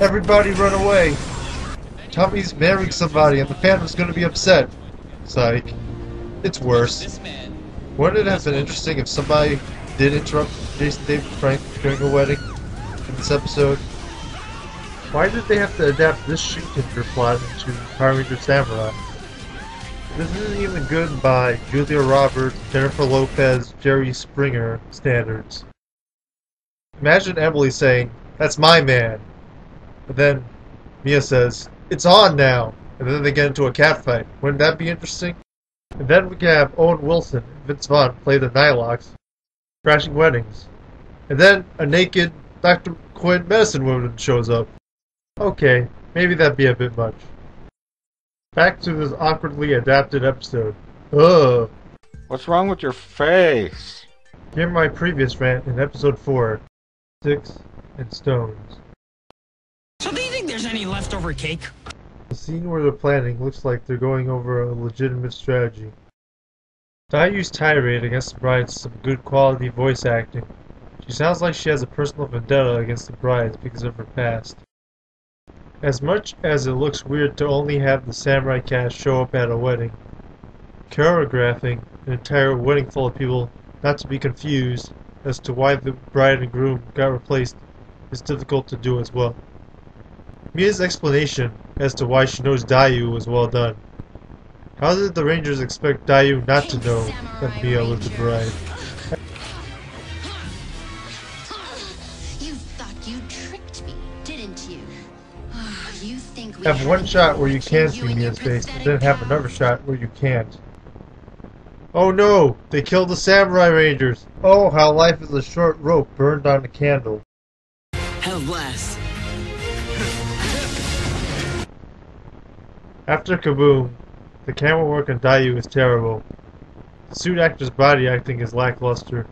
Everybody run away! Tommy's marrying somebody and the family's gonna be upset. Psych. It's worse. Wouldn't it have been interesting if somebody did interrupt Jason David Frank during a wedding in this episode? Why did they have to adapt this Shinkenger plot into Power Ranger Samurai? This isn't even good by Julia Roberts, Jennifer Lopez, Jerry Springer standards. Imagine Emily saying, "That's my man." But then Mia says, "It's on now!" And then they get into a catfight. Wouldn't that be interesting? And then we can have Owen Wilson and Vince Vaughn play the Nylocks, crashing weddings. And then a naked Dr. Quinn medicine woman shows up. Okay, maybe that'd be a bit much. Back to this awkwardly adapted episode. Ugh. What's wrong with your face? Hear my previous rant in episode 4, Sticks and Stones. So do you think there's any leftover cake? The scene where they're planning looks like they're going over a legitimate strategy. Dayu's tirade against the brides some good quality voice acting. She sounds like she has a personal vendetta against the brides because of her past. As much as it looks weird to only have the samurai cast show up at a wedding, choreographing an entire wedding full of people not to be confused as to why the bride and groom got replaced is difficult to do as well. Mia's explanation as to why she knows Dayu was well done. How did the Rangers expect Dayu not to know that Mia was the bride? You thought you tricked me, didn't you? You think we Have one shot where you can see Mia's face, and then have another shot where you can't. Oh no! They killed the Samurai Rangers! Oh, how life is a short rope burned on a candle. Hell blast. After Kaboom, the camera work on Dayu is terrible. The suit actor's body acting is lackluster.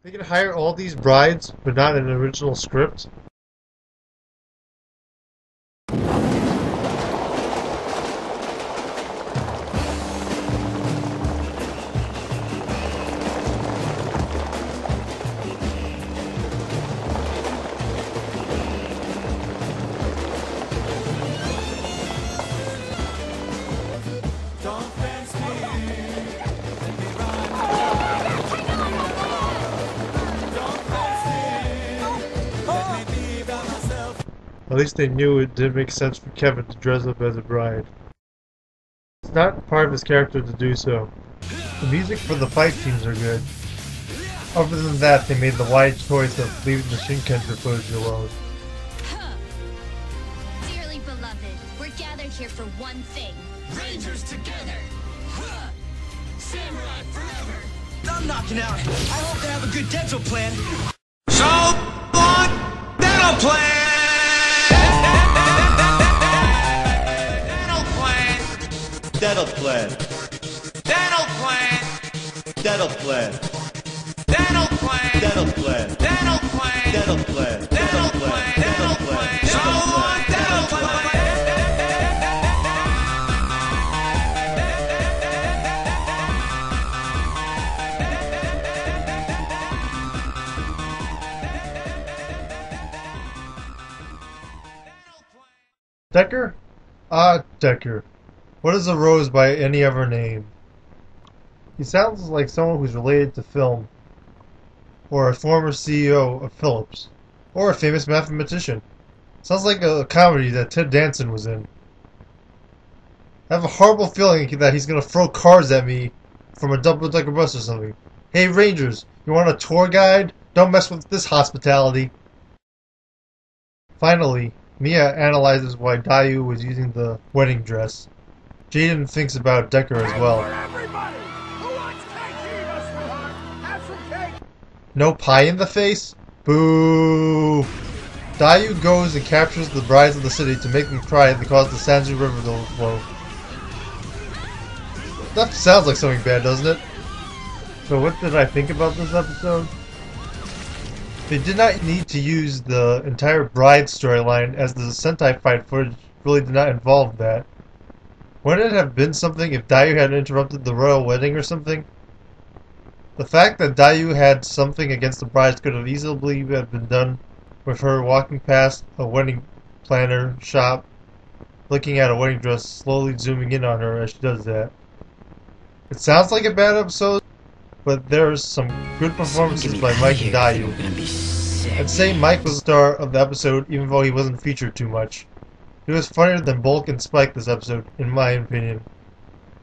They can hire all these brides, but not an original script? At least they knew it didn't make sense for Kevin to dress up as a bride. It's not part of his character to do so. The music for the fight scenes are good. Other than that, they made the wise choice of leaving the Shinkenger footage alone. Dearly beloved, we're gathered here for one thing. Rangers together. Samurai forever. I'm knocking out. I hope they have a good dental plan. So long, dental plan. Dental plan. Dental plan. Dental plan. Dental plan. Dental plan. Dental plan. Dental plan. Dental plan. Dental plan. So long, dental plan. Decker? Ah, Decker. What is a rose by any other name? He sounds like someone who's related to film, or a former CEO of Philips, or a famous mathematician. Sounds like a comedy that Ted Danson was in. I have a horrible feeling that he's gonna throw cards at me from a double-decker bus or something. Hey Rangers, you want a tour guide? Don't mess with this hospitality. Finally, Mia analyzes why Dayu was using the wedding dress. Jaden thinks about Decker as well. No pie in the face? Boo! Dayu goes and captures the brides of the city to make them cry and cause the Sanzu River to overflow. That sounds like something bad, doesn't it? So what did I think about this episode? They did not need to use the entire bride storyline, as the Sentai fight footage really did not involve that. Wouldn't it have been something if Dayu had interrupted the royal wedding or something? The fact that Dayu had something against the brides could have easily have been done with her walking past a wedding planner shop, looking at a wedding dress, slowly zooming in on her as she does that. It sounds like a bad episode, but there's some good performances by Mike and Dayu. I'd say Mike was the star of the episode even though he wasn't featured too much. He was funnier than Bulk and Spike this episode, in my opinion.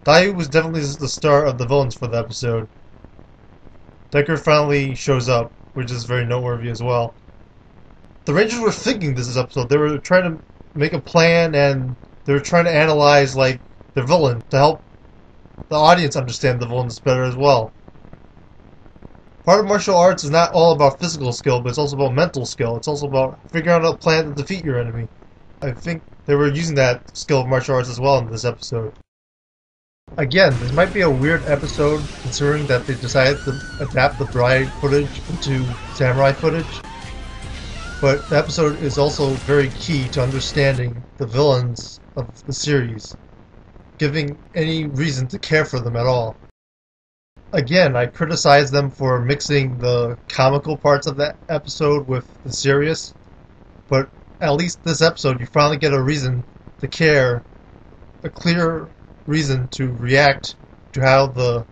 Dayu was definitely the star of the villains for the episode. Decker finally shows up, which is very noteworthy as well. The Rangers were thinking this episode. They were trying to make a plan, and they were trying to analyze like the villain to help the audience understand the villains better as well. Part of martial arts is not all about physical skill, but it's also about mental skill. It's also about figuring out a plan to defeat your enemy. I think they were using that skill of martial arts as well in this episode. Again, this might be a weird episode considering that they decided to adapt the bride footage into samurai footage. But the episode is also very key to understanding the villains of the series, giving any reason to care for them at all. Again, I criticize them for mixing the comical parts of that episode with the serious, but at least this episode you finally get a reason to care, a clear reason to react to how the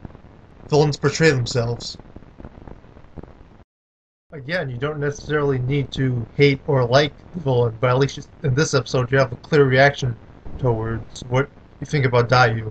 villains portray themselves. Again, you don't necessarily need to hate or like the villain, but at least in this episode you have a clear reaction towards what you think about Dayu.